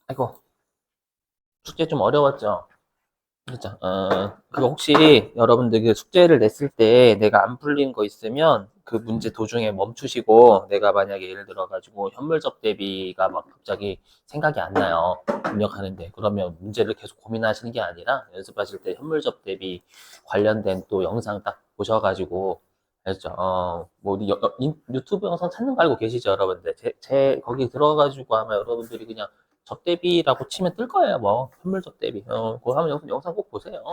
아이고, 숙제 좀 어려웠죠? 그렇죠. 그거 혹시 여러분들 그 숙제를 냈을 때 내가 안 풀린 거 있으면 그 문제 도중에 멈추시고 내가 만약에 예를 들어가지고 현물적 대비가 막 갑자기 생각이 안 나요. 입력하는데. 그러면 문제를 계속 고민하시는 게 아니라 연습하실 때 현물적 대비 관련된 또 영상 딱 보셔가지고 알죠? 뭐 우리 유튜브 영상 찾는 거 알고 계시죠, 여러분들? 거기 들어가지고 아마 여러분들이 그냥 접대비라고 치면 뜰 거예요, 뭐. 현물 접대비. 그거 하면 영상 꼭 보세요.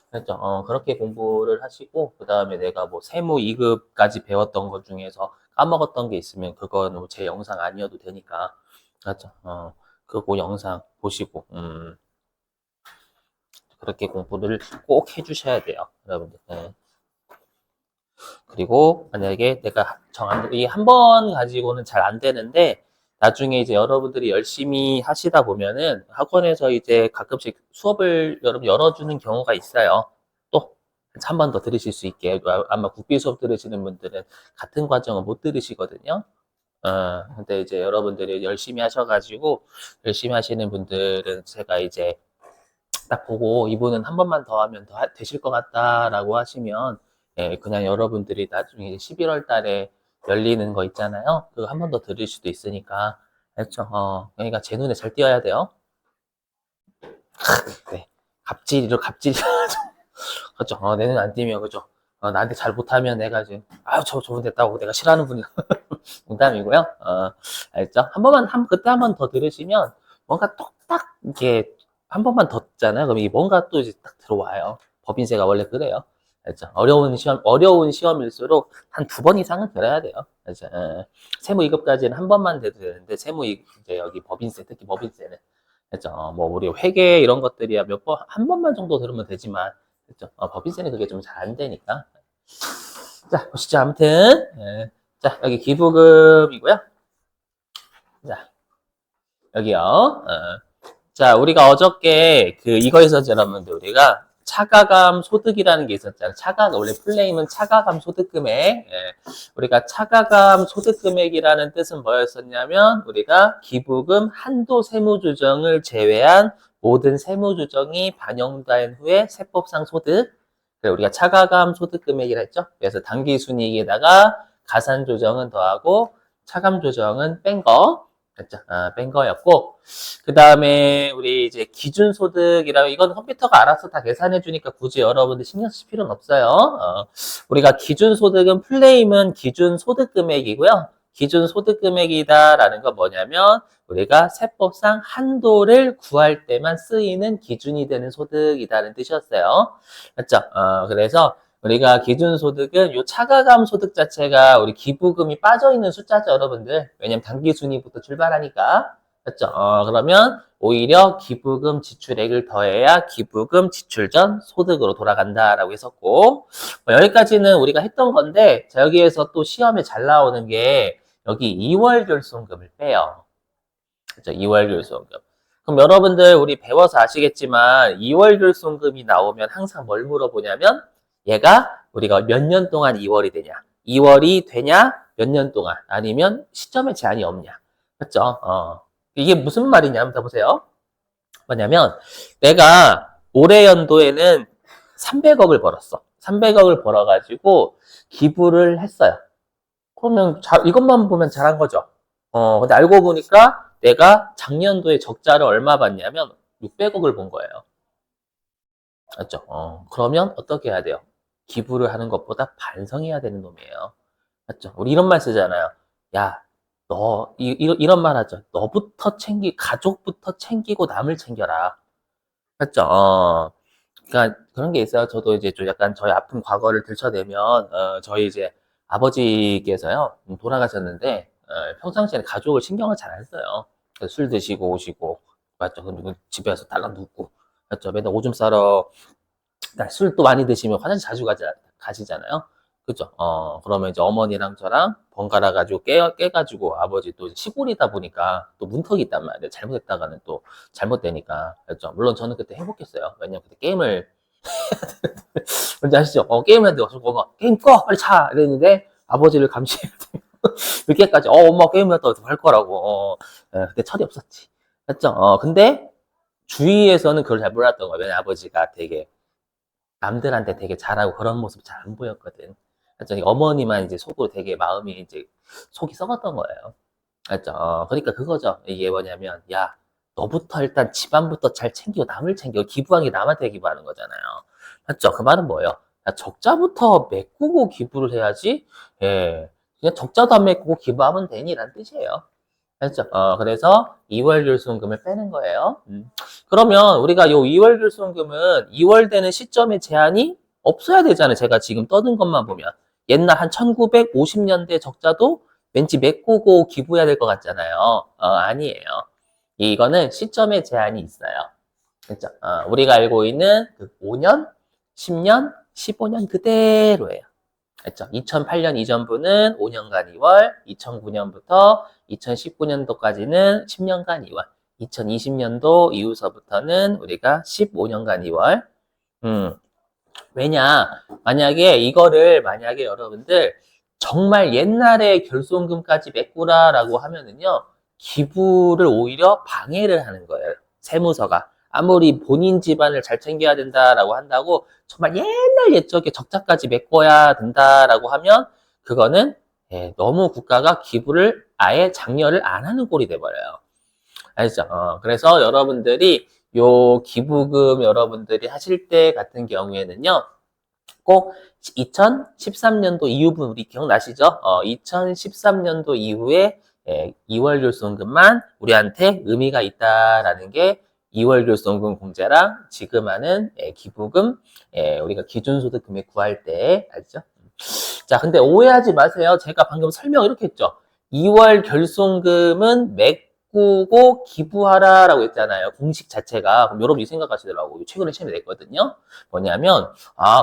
그렇죠. 그렇게 공부를 하시고, 그 다음에 내가 뭐 세무 2급까지 배웠던 것 중에서 까먹었던 게 있으면 그건 뭐제 영상 아니어도 되니까. 그렇죠. 그거 영상 보시고, 그렇게 공부를 꼭 해주셔야 돼요, 여러분들. 예. 그리고 만약에 내가 이게 한 번 가지고는 잘 안 되는데 나중에 이제 여러분들이 열심히 하시다 보면은 학원에서 이제 가끔씩 수업을 여러분 열어주는 경우가 있어요. 또 한 번 더 들으실 수 있게. 아마 국비 수업 들으시는 분들은 같은 과정은 못 들으시거든요. 근데 이제 여러분들이 열심히 하셔가지고 열심히 하시는 분들은 제가 이제 딱 보고 이분은 한 번만 더 하면 더 되실 것 같다라고 하시면 예, 그냥 여러분들이 나중에 11월 달에 열리는 거 있잖아요. 그거 한 번 더 들을 수도 있으니까. 그렇죠. 그러니까 제 눈에 잘 띄어야 돼요. 네. 갑질이 그렇죠. 내 눈에 안 띄면 그죠. 나한테 잘 못하면 내가 지금 저 저분 됐다고 내가 싫어하는 분이 농담이고요. 알죠? 그때 한 번 더 들으시면 뭔가 똑딱 이렇게 한 번만 더 듣잖아요. 그럼 이 뭔가 또 이제 딱 들어와요. 법인세가 원래 그래요. 알죠? 어려운 시험일수록 한 두 번 이상은 들어야 돼요. 알죠? 세무 2급까지는 한 번만 돼도 되는데 이제 여기 법인세, 특히 법인세는. 그죠? 뭐 우리 회계 이런 것들이야 한 번만 정도 들으면 되지만, 그죠? 법인세는 그게 좀 잘 안 되니까. 자, 보시죠. 아무튼. 자, 여기 기부금이고요. 자, 여기요. 자, 우리가 어저께 이거 있었죠, 여러분들. 우리가 차가감 소득이라는 게 있었잖아요. 원래 플레임은 차가감 소득금액. 우리가 차가감 소득금액이라는 뜻은 뭐였었냐면, 우리가 기부금 한도 세무조정을 제외한 모든 세무조정이 반영된 후에 세법상 소득. 우리가 차가감 소득금액이라 했죠. 그래서 당기순이익에다가 가산조정은 더하고 차감조정은 뺀 거. 그죠? 뺀 거였고, 그 다음에 우리 이제 기준소득이라고 이건 컴퓨터가 알아서 다 계산해 주니까 굳이 여러분들 신경 쓸 필요는 없어요. 우리가 기준소득은 플레임은 기준소득금액이고요. 기준소득금액이다라는 건 뭐냐면 우리가 세법상 한도를 구할 때만 쓰이는 기준이 되는 소득이다는 뜻이었어요. 맞죠? 그래서 우리가 기준소득은 요 차가감 소득 자체가 우리 기부금이 빠져있는 숫자죠, 여러분들. 왜냐면 단기순위부터 출발하니까. 맞죠? 그러면 오히려 기부금 지출액을 더해야 기부금 지출 전 소득으로 돌아간다라고 했었고, 여기까지는 우리가 했던 건데, 자, 여기에서 또 시험에 잘 나오는 게 여기 2월 결손금을 빼요. 그죠? 2월 결손금. 그럼 여러분들 우리 배워서 아시겠지만 2월 결손금이 나오면 항상 뭘 물어보냐면 얘가 우리가 몇 년 동안 2월이 되냐? 2월이 되냐? 몇 년 동안? 아니면 시점에 제한이 없냐? 맞죠? 이게 무슨 말이냐? 한번 더 보세요. 뭐냐면 내가 올해 연도에는 300억을 벌었어. 300억을 벌어가지고 기부를 했어요. 그러면 이것만 보면 잘한 거죠. 근데 알고 보니까 내가 작년도에 적자를 얼마 봤냐면 600억을 본 거예요. 맞죠? 그러면 어떻게 해야 돼요? 기부를 하는 것보다 반성해야 되는 놈이에요. 맞죠? 우리 이런 말 쓰잖아요. 야, 이런 말 하죠. 가족부터 챙기고 남을 챙겨라. 맞죠? 그러니까 그런 게 있어요. 저도 이제 좀 약간 저희 아픈 과거를 들춰내면, 저희 이제 아버지께서요, 돌아가셨는데, 평상시에는 가족을 신경을 잘 안 써요. 술 드시고 오시고, 맞죠? 그리고 집에 와서 딸랑 눕고, 맞죠? 맨날 오줌 싸러, 술 또 많이 드시면 화장실 자주 가시잖아요. 그죠? 그러면 이제 어머니랑 저랑 번갈아 가지고 깨가지고 아버지 또 시골이다 보니까 또 문턱이 있단 말이에요. 잘못했다가는 또 잘못되니까. 그죠? 물론 저는 그때 행복했어요. 왜냐면 그때 게임을 뭔지 아시죠? 게임을 했는데 와서 게임 꺼! 빨리 자! 이랬는데 아버지를 감시해야 돼. 늦게까지 엄마 게임을 했다고 할 거라고. 그때 철이 없었지. 맞죠? 근데 주위에서는 그걸 잘 몰랐던 거예요. 왜냐면 아버지가 되게 남들한테 되게 잘하고 그런 모습이 잘 안 보였거든. 맞죠? 어머니만 이제 속으로 되게 마음이 이제 속이 썩었던 거예요. 맞죠? 그러니까 그거죠. 이게 뭐냐면, 야, 너부터 일단 집안부터 잘 챙기고 남을 챙겨. 기부한 게 남한테 기부하는 거잖아요. 맞죠? 그 말은 뭐예요? 야, 적자부터 메꾸고 기부를 해야지. 예. 그냥 적자도 안 메꾸고 기부하면 되니라는 뜻이에요. 알죠? 그래서 2월 결손금을 빼는 거예요. 그러면 우리가 요 2월 결손금은 2월 되는 시점에 제한이 없어야 되잖아요. 제가 지금 떠든 것만 보면. 옛날 한 1950년대 적자도 왠지 메꾸고 기부해야 될 것 같잖아요. 아니에요. 이거는 시점에 제한이 있어요. 그죠? 우리가 알고 있는 그 5년, 10년, 15년 그대로예요. 그죠? 2008년 이전부는 5년간 2월, 2009년부터 2019년도까지는 10년간 2월, 2020년도 이후서부터는 우리가 15년간 2월. 왜냐? 만약에 여러분들 정말 옛날에 결손금까지 메꾸라라고 하면은요, 기부를 오히려 방해를 하는 거예요. 세무서가. 아무리 본인 집안을 잘 챙겨야 된다라고 한다고 정말 옛날 옛적에 적자까지 메꿔야 된다라고 하면 그거는 너무 국가가 기부를 아예 장려를 안 하는 꼴이 돼버려요. 알죠? 그래서 여러분들이 요 기부금 여러분들이 하실 때 같은 경우에는요, 꼭 2013년도 이후분 우리 기억나시죠? 2013년도 이후에 2월 결손금만 우리한테 의미가 있다라는 게 2월 결손금 공제랑 지금 하는 기부금 우리가 기준소득 금액 구할 때 알죠? 자, 근데 오해하지 마세요. 제가 방금 설명 이렇게 했죠. 2월 결손금은 메꾸고 기부하라라고 했잖아요. 공식 자체가. 그럼 여러분이 생각하시더라고요. 최근에 시험에 냈거든요. 뭐냐면,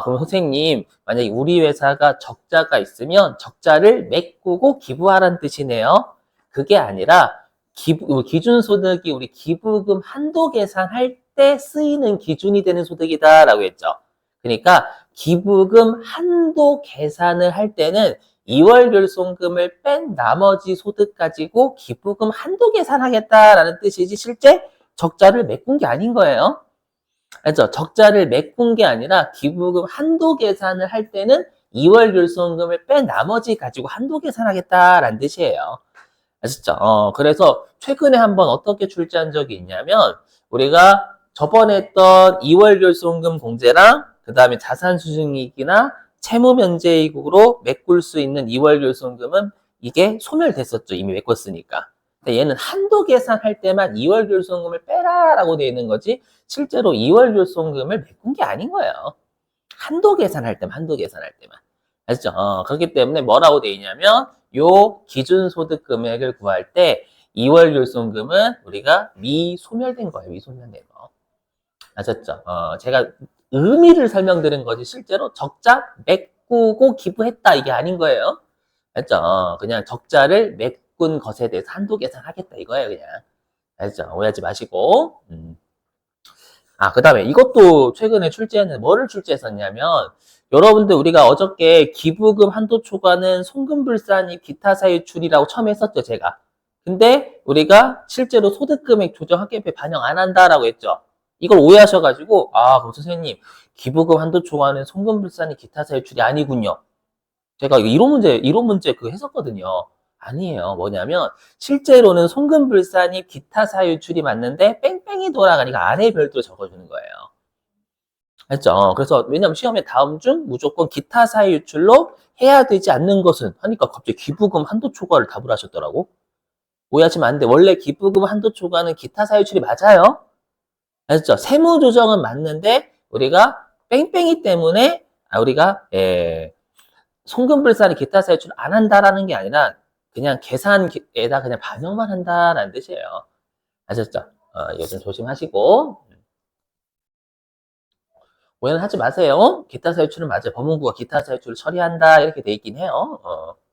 그럼 선생님, 만약에 우리 회사가 적자가 있으면 적자를 메꾸고 기부하라는 뜻이네요. 그게 아니라, 기준소득이 우리 기부금 한도 계산할 때 쓰이는 기준이 되는 소득이다라고 했죠. 그러니까 기부금 한도 계산을 할 때는 2월 결손금을 뺀 나머지 소득 가지고 기부금 한도 계산하겠다라는 뜻이지 실제 적자를 메꾼 게 아닌 거예요. 알죠? 적자를 메꾼 게 아니라 기부금 한도 계산을 할 때는 2월 결손금을 뺀 나머지 가지고 한도 계산하겠다라는 뜻이에요. 아셨죠? 그래서 최근에 한번 어떻게 출제한 적이 있냐면 우리가 저번에 했던 2월 결손금 공제랑 그 다음에 자산수증이익이나 채무면제이익으로 메꿀 수 있는 2월 결손금은 이게 소멸됐었죠. 이미 메꿨으니까. 근데 얘는 한도 계산할 때만 2월 결손금을 빼라라고 되어 있는 거지 실제로 2월 결손금을 메꾼 게 아닌 거예요. 한도 계산할 때만, 한도 계산할 때만. 아시죠? 그렇기 때문에 뭐라고 되어 있냐면 요 기준소득 금액을 구할 때 2월 결손금은 우리가 미소멸된 거예요. 미소멸된 거. 아셨죠? 제가 의미를 설명드린 거지 실제로 적자 메꾸고 기부했다 이게 아닌 거예요. 알죠? 그냥 적자를 메꾼 것에 대해서 한도 계산하겠다 이거예요. 그냥. 알죠? 오해하지 마시고. 그 다음에 이것도 최근에 출제했는데 뭐를 출제했었냐면 여러분들 우리가 어저께 기부금 한도 초과는 송금불산입 기타 사유출이라고 처음 했었죠 제가. 근데 우리가 실제로 소득금액 조정 합계표에 반영 안 한다라고 했죠. 이걸 오해하셔가지고 그럼 선생님 기부금 한도 초과는 송금불산입 기타 사유출이 아니군요. 제가 이론 문제 그거 했었거든요. 아니에요. 뭐냐면 실제로는 송금불산입 기타 사유출이 맞는데 뺑뺑이 돌아가니까 아래 별도로 적어주는 거예요. 알죠? 그래서 왜냐면 시험에 다음 중 무조건 기타 사유출로 해야 되지 않는 것은 하니까 갑자기 기부금 한도 초과를 답을 하셨더라고. 오해하시면 안 돼. 원래 기부금 한도 초과는 기타 사유출이 맞아요. 알죠? 세무조정은 맞는데 우리가 뺑뺑이 때문에 우리가 송금불산이 기타 사유출 안 한다라는 게 아니라 그냥 계산에다 그냥 반영만 한다라는 뜻이에요. 아셨죠? 이거 좀 조심하시고 오해는 하지 마세요. 기타 사유출은 맞아요. 법무부가 기타 사유출을 처리한다 이렇게 돼 있긴 해요.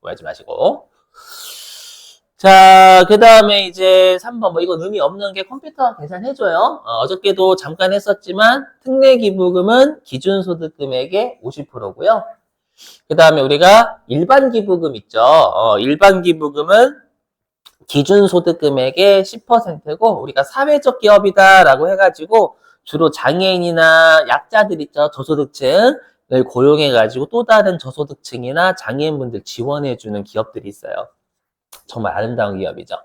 오해하지 마시고. 자, 그 다음에 이제 3번 뭐 이건 의미 없는 게 컴퓨터가 계산해줘요. 어저께도 잠깐 했었지만 특례기부금은 기준소득금액의 50%고요. 그 다음에 우리가 일반 기부금 있죠. 일반 기부금은 기준소득금액의 10%고 우리가 사회적 기업이다라고 해가지고 주로 장애인이나 약자들 있죠. 저소득층을 고용해가지고 또 다른 저소득층이나 장애인분들 지원해주는 기업들이 있어요. 정말 아름다운 기업이죠.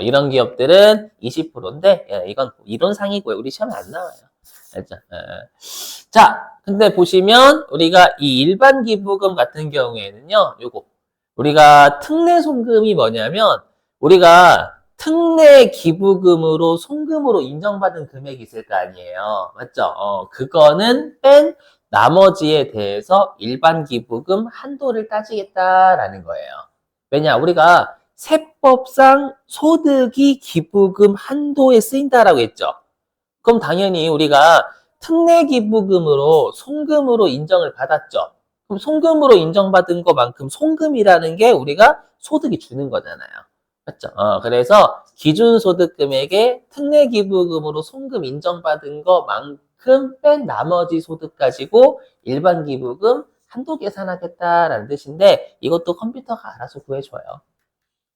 이런 기업들은 20%인데 이건 이론상이고요. 우리 시험에 안 나와요. 알죠? 자, 근데 보시면 우리가 이 일반 기부금 같은 경우에는요. 요거 우리가 특례 송금이 뭐냐면 우리가 특례 기부금으로 송금으로 인정받은 금액이 있을 거 아니에요. 맞죠? 그거는 뺀 나머지에 대해서 일반 기부금 한도를 따지겠다라는 거예요. 왜냐? 우리가 세법상 소득이 기부금 한도에 쓰인다라고 했죠. 그럼 당연히 우리가 특례 기부금으로 송금으로 인정을 받았죠. 그럼 송금으로 인정받은 것만큼 송금이라는 게 우리가 소득이 주는 거잖아요. 맞죠? 그래서 기준소득금액에 특례 기부금으로 송금 인정받은 것만큼 뺀 나머지 소득 가지고 일반 기부금 한도 계산하겠다라는 뜻인데 이것도 컴퓨터가 알아서 구해줘요.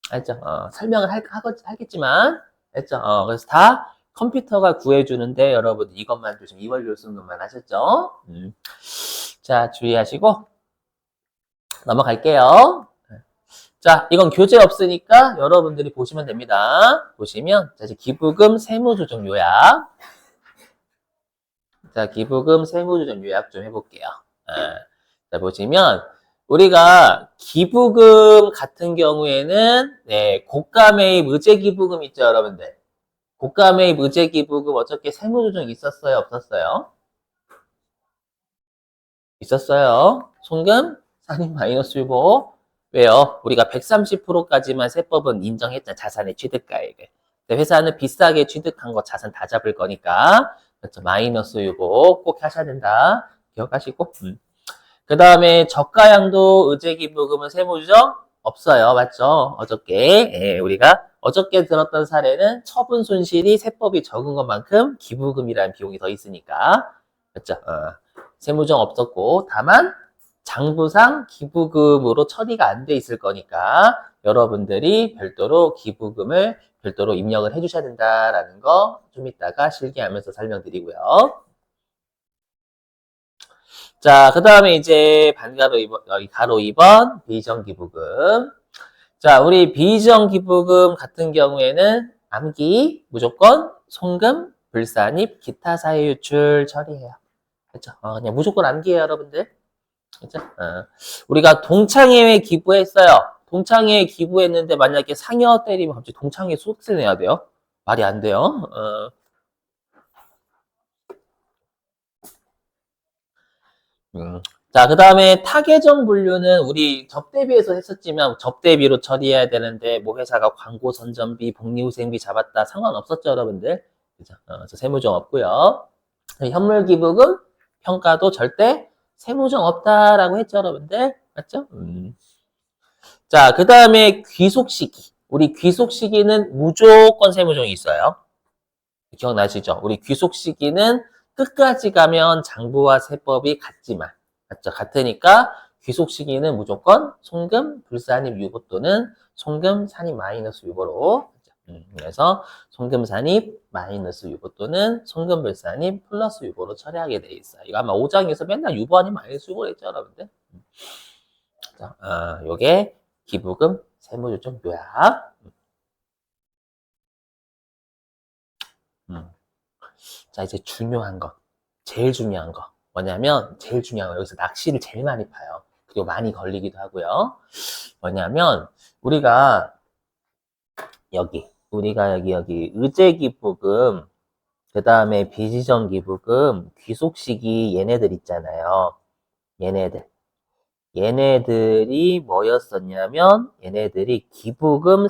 알죠? 설명을 하겠지만, 알죠? 그래서 다 컴퓨터가 구해주는데 여러분 이것만 조심, 이월료 쓰는 것만 하셨죠? 자, 주의하시고 넘어갈게요. 자, 이건 교재 없으니까 여러분들이 보시면 됩니다. 보시면 자, 이제 기부금 세무조정 요약. 자, 기부금 세무조정 요약 좀 해볼게요. 자, 보시면 우리가 기부금 같은 경우에는 고가 매입 의제 기부금 있죠, 여러분들. 고가 매입 의제 기부금 어저께 세무조정 있었어요, 없었어요? 있었어요. 송금, 상임 마이너스 유보. 왜요? 우리가 130%까지만 세법은 인정했잖아, 자산의 취득가액을. 회사는 비싸게 취득한 거 자산 다 잡을 거니까. 그렇죠. 마이너스 유보 꼭 하셔야 된다. 기억하시고. 그 다음에 저가양도 의제기부금은 세무조정 없어요. 맞죠? 어저께 우리가 어저께 들었던 사례는 처분 손실이 세법이 적은 것만큼 기부금이라는 비용이 더 있으니까 그렇죠? 세무조정 없었고 다만 장부상 기부금으로 처리가 안 돼 있을 거니까 여러분들이 별도로 기부금을 별도로 입력을 해주셔야 된다라는 거 좀 이따가 실기하면서 설명드리고요. 자, 그 다음에 이제 반가로 2번, 여기 가로 2번 비정기부금. 자, 우리 비정기부금 같은 경우에는 암기, 무조건, 송금, 불산입, 기타 사유 유출 처리해요. 그렇죠? 그냥 무조건 암기해요, 여러분들. 그렇죠? 우리가 동창회에 기부했어요. 동창회에 기부했는데 만약에 상여 때리면 갑자기 동창회 소득세 내야 돼요? 말이 안 돼요. 자, 그 다음에 타계정 분류는 우리 접대비에서 했었지만 접대비로 처리해야 되는데 뭐 회사가 광고 선전비, 복리후생비 잡았다 상관없었죠, 여러분들. 그죠? 그래서 세무정 없고요. 현물 기부금 평가도 절대 세무정 없다라고 했죠, 여러분들. 맞죠? 자, 그 다음에 귀속시기. 우리 귀속시기는 무조건 세무정이 있어요. 기억나시죠? 우리 귀속시기는 끝까지 가면 장부와 세법이 같지만, 맞죠? 같으니까 귀속시기는 무조건 송금, 불산입 유보 또는 송금, 산입 마이너스 유보로. 그래서 송금, 산입, 마이너스 유보 또는 송금, 불산입, 플러스 유보로 처리하게 돼 있어요. 이거 아마 5장에서 맨날 유보 아니면 마이너스 유보로 했죠, 여러분들? 요게 기부금 세무조정 요약. 자, 이제 중요한 거. 제일 중요한 거. 뭐냐면, 제일 중요한 거. 여기서 낚시를 제일 많이 파요. 그리고 많이 걸리기도 하고요. 뭐냐면, 우리가 여기, 의제기부금, 그 다음에 비지정기부금, 귀속시기 얘네들 있잖아요. 얘네들이 뭐였었냐면, 얘네들이 기부금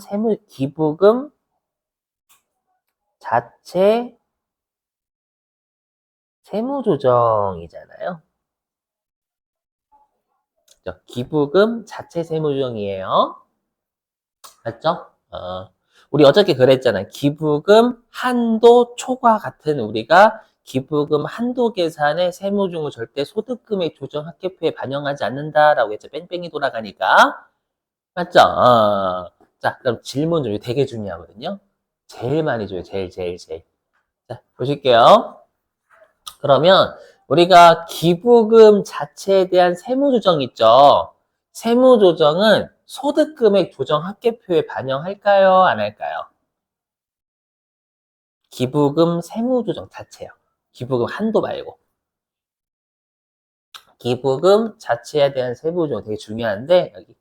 자체 세무조정이잖아요. 기부금 자체 세무조정이에요. 맞죠? 우리 어저께 그랬잖아요. 기부금 한도 초과 같은 우리가 기부금 한도 계산의 세무중을 절대 소득금액 조정 합계표에 반영하지 않는다라고 했죠. 뺑뺑이 돌아가니까. 맞죠? 자, 그럼 질문 좀 되게 중요하거든요. 제일 많이 줘요. 제일. 자, 보실게요. 그러면 우리가 기부금 자체에 대한 세무조정 있죠? 세무조정은 소득금액 조정 합계표에 반영할까요? 안 할까요? 기부금 세무조정 자체요. 기부금 한도 말고. 기부금 자체에 대한 세무조정 되게 중요한데 여기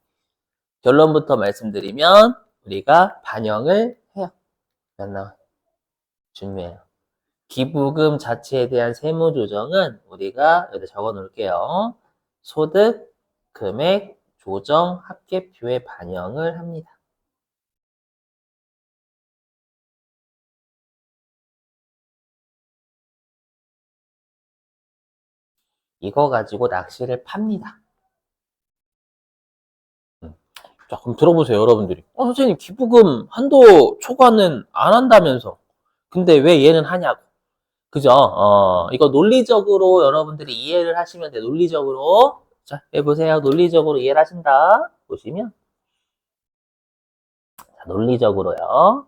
결론부터 말씀드리면 우리가 반영을 해요. 몇 나와? 중요해요. 기부금 자체에 대한 세무조정은 우리가 여기다 적어 놓을게요. 소득, 금액, 조정, 합계표에 반영을 합니다. 이거 가지고 낚시를 팝니다. 자, 그럼 들어보세요, 여러분들이. 선생님, 기부금 한도 초과는 안 한다면서. 근데 왜 얘는 하냐고. 그죠? 이거 논리적으로 여러분들이 이해를 하시면 돼요. 논리적으로. 자, 해보세요. 논리적으로 이해를 하신다. 보시면. 자, 논리적으로요.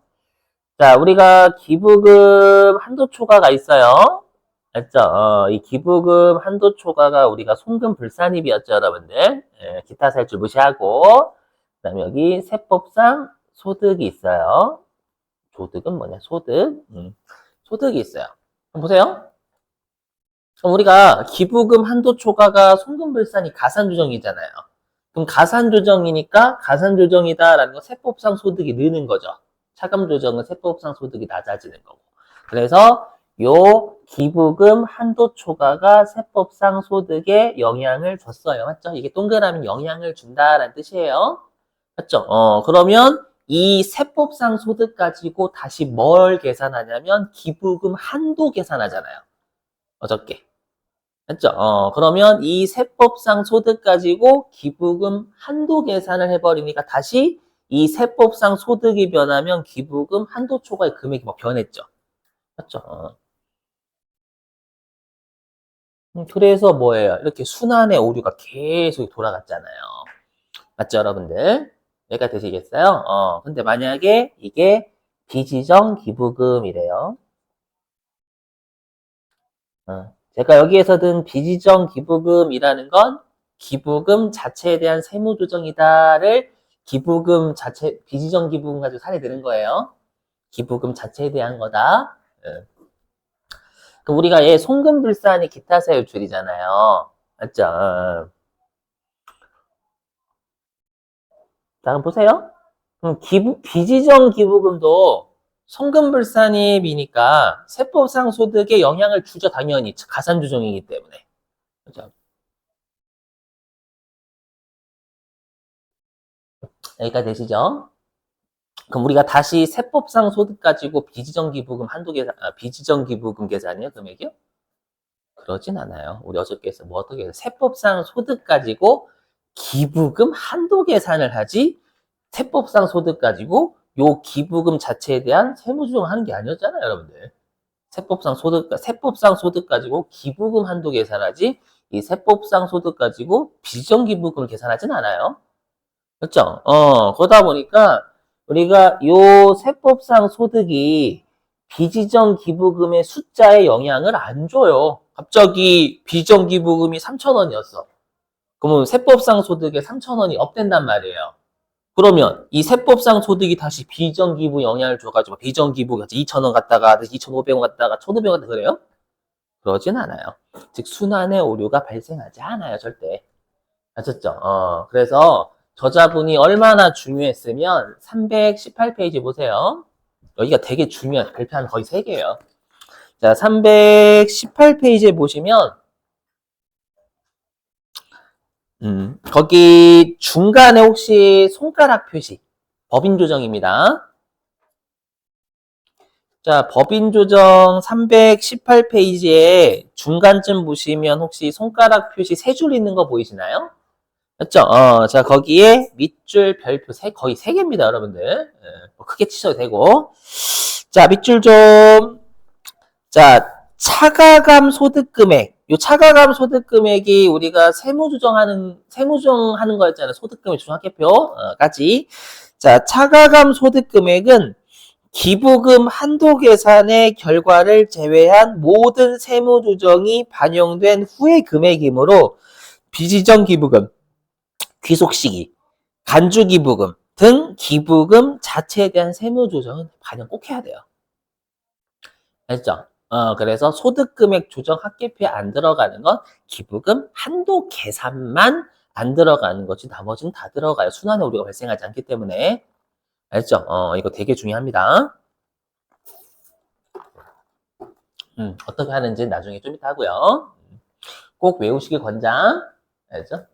자, 우리가 기부금 한도 초과가 있어요. 맞죠? 이 기부금 한도 초과가 우리가 송금 불산입이었죠, 여러분들. 예, 기타 살줄 무시하고. 그 다음에 여기 세법상 소득이 있어요. 소득은 뭐냐? 소득. 소득이 있어요. 그럼 보세요. 그럼 우리가 기부금 한도 초과가 송금불산이 가산조정이잖아요. 그럼 가산조정이니까 가산조정이다라는 건 세법상 소득이 느는 거죠. 차감조정은 세법상 소득이 낮아지는 거고. 그래서 요 기부금 한도 초과가 세법상 소득에 영향을 줬어요. 맞죠? 이게 동그라미 영향을 준다라는 뜻이에요. 맞죠? 그러면 이 세법상 소득 가지고 다시 뭘 계산하냐면 기부금 한도 계산하잖아요. 어저께. 맞죠? 그러면 이 세법상 소득 가지고 기부금 한도 계산을 해버리니까 다시 이 세법상 소득이 변하면 기부금 한도 초과의 금액이 막 변했죠. 맞죠? 그래서 뭐예요? 이렇게 순환의 오류가 계속 돌아갔잖아요. 맞죠, 여러분들? 여기가 되시겠어요? 근데 만약에 이게 비지정 기부금이래요. 제가 여기에서 든 비지정 기부금이라는 건 기부금 자체에 대한 세무조정이다를 기부금 자체, 비지정 기부금 가지고 사례 드는 거예요. 기부금 자체에 대한 거다. 그럼 우리가 얘 송금불산이 기타세율줄이잖아요. 맞죠? 자, 그럼 보세요. 그럼 비지정 기부금도 송금불산입이니까 세법상 소득에 영향을 주죠, 당연히. 가산조정이기 때문에. 그죠? 여기까지 되시죠? 그럼 우리가 다시 세법상 소득 가지고 비지정 기부금 한도 계산, 비지정 기부금 계산이요, 금액이요? 그러진 않아요. 우리 어저께 해서 뭐 어떻게 해서 세법상 소득 가지고 기부금 한도 계산을 하지 세법상 소득 가지고 요 기부금 자체에 대한 세무조정 하는 게 아니었잖아요, 여러분들. 세법상 소득 가지고 기부금 한도 계산하지 이 세법상 소득 가지고 비지정 기부금을 계산하진 않아요. 그렇죠? 그러다 보니까 우리가 요 세법상 소득이 비지정 기부금의 숫자에 영향을 안 줘요. 갑자기 비정 기부금이 3,000원이었어. 그러면 세법상 소득에 3,000원이 업된단 말이에요. 그러면 이 세법상 소득이 다시 비정 기부 영향을 줘가지고 비정 기부 2,000원 갔다가 2,500원 갔다가 1,500원 갔다 그래요? 그러진 않아요. 즉 순환의 오류가 발생하지 않아요, 절대. 아셨죠? 그래서 저자분이 얼마나 중요했으면 318페이지 보세요. 여기가 되게 중요한 발표한 거의 3개예요. 자, 318페이지에 보시면 거기 중간에 혹시 손가락 표시 법인 조정입니다. 자, 법인 조정 318페이지에 중간쯤 보시면 혹시 손가락 표시 3줄 있는 거 보이시나요? 맞죠? 자, 거기에 밑줄 별표 거의 3개입니다, 여러분들. 뭐 크게 치셔도 되고. 자, 밑줄 좀. 자, 차가감 소득금액. 요 차가감 소득금액이 우리가 세무조정하는 거였잖아요. 소득금액 조정합계표까지. 자, 차가감 소득 금액은 기부금 한도 계산의 결과를 제외한 모든 세무 조정이 반영된 후의 금액이므로 비지정 기부금, 귀속 시기, 간주 기부금 등 기부금 자체에 대한 세무 조정은 반영 꼭 해야 돼요. 알죠? 그래서 소득 금액 조정 합계표에 안 들어가는 건 기부금 한도 계산만 안 들어가는 거지 나머지는 다 들어가요. 순환에 우리가 발생하지 않기 때문에. 알죠? 이거 되게 중요합니다. 어떻게 하는지 나중에 좀 이따 하고요. 꼭 외우시길 권장. 알죠?